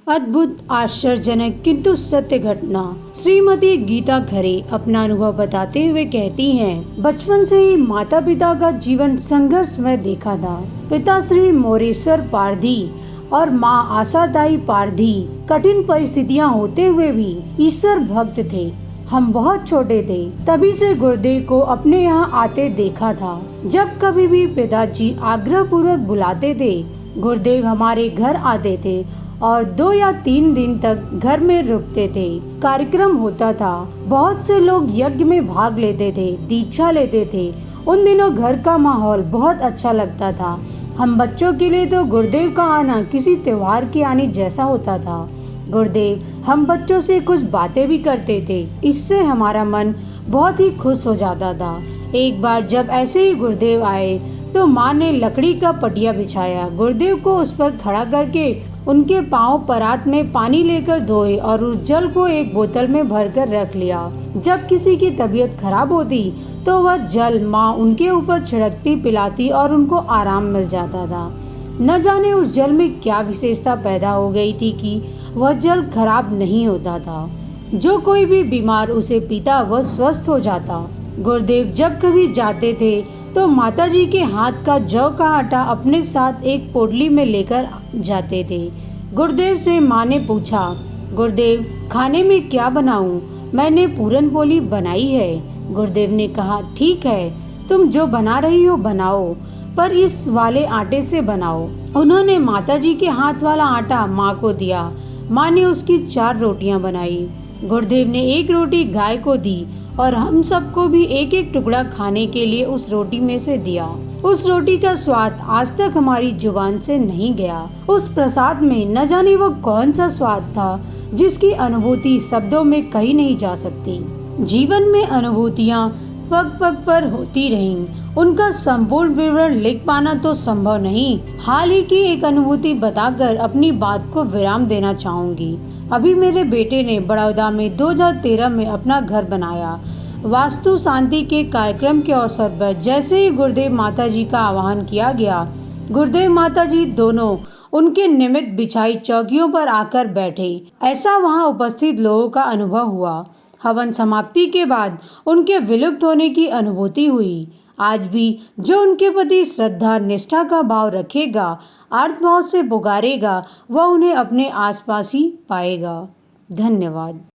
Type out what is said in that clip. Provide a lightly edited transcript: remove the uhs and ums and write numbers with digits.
अद्भुत, आश्चर्यजनक किंतु सत्य घटना। श्रीमती गीता खरे अपना अनुभव बताते हुए कहती हैं, बचपन से ही माता पिता का जीवन संघर्षमय देखा था। पिता श्री मोरेश्वर पारधी और माँ आशाताई पारधी कठिन परिस्थितियाँ होते हुए भी ईश्वर भक्त थे। हम बहुत छोटे थे, तभी से गुरुदेव को अपने यहाँ आते देखा था। जब कभी भी पिताजी आग्रह पूर्वक बुलाते थे, गुरुदेव हमारे घर आते थे और 2 या 3 दिन तक घर में रुकते थे। कार्यक्रम होता था, बहुत से लोग यज्ञ में भाग लेते थे, दीक्षा लेते थे। उन दिनों घर का माहौल बहुत अच्छा लगता था। हम बच्चों के लिए तो गुरुदेव का आना किसी त्योहार के आने जैसा होता था। गुरुदेव हम बच्चों से कुछ बातें भी करते थे, इससे हमारा मन बहुत ही खुश हो जाता था। एक बार जब ऐसे ही गुरुदेव आए तो माँ ने लकड़ी का पटिया बिछाया। गुरुदेव को उस पर खड़ा करके उनके पांव परात में पानी लेकर धोए और उस जल को एक बोतल में भरकर रख लिया। जब किसी की तबीयत खराब होती तो वह जल माँ उनके ऊपर छिड़कती, पिलाती और उनको आराम मिल जाता था। न जाने उस जल में क्या विशेषता पैदा हो गई थी कि वह जल खराब नहीं होता था। जो कोई भी बीमार उसे पीता वह स्वस्थ हो जाता। गुरुदेव जब कभी जाते थे तो माताजी के हाथ का जौ का आटा अपने साथ एक पोटली में लेकर जाते थे। गुरुदेव से माँ ने पूछा, गुरुदेव खाने में क्या बनाऊं? मैंने पूरन पोली बनाई है। गुरुदेव ने कहा, ठीक है, तुम जो बना रही हो बनाओ, पर इस वाले आटे से बनाओ। उन्होंने माताजी के हाथ वाला आटा माँ को दिया। माँ ने उसकी 4 रोटियां बनाई। गुरुदेव ने 1 रोटी गाय को दी और हम सबको भी एक एक टुकड़ा खाने के लिए उस रोटी में से दिया। उस रोटी का स्वाद आज तक हमारी जुबान से नहीं गया। उस प्रसाद में न जाने वो कौन सा स्वाद था जिसकी अनुभूति शब्दों में कही नहीं जा सकती। जीवन में अनुभूतियाँ पग पग पर होती रहीं, उनका संपूर्ण विवरण लिख पाना तो संभव नहीं। हाल ही की एक अनुभूति बताकर अपनी बात को विराम देना चाहूंगी। अभी मेरे बेटे ने बड़ौदा में 2013 में अपना घर बनाया। वास्तु शांति के कार्यक्रम के अवसर पर जैसे ही गुरुदेव माता जी का आह्वान किया गया, गुरुदेव माता जी दोनों उनके निमित्त बिछाई चौकियों पर आकर बैठे। ऐसा वहां उपस्थित लोगों का अनुभव हुआ। हवन समाप्ति के बाद उनके विलुप्त होने की अनुभूति हुई। आज भी जो उनके प्रति श्रद्धा निष्ठा का भाव रखेगा, आर्तभाव से पुकारेगा, वह उन्हें अपने आसपास ही पाएगा। धन्यवाद।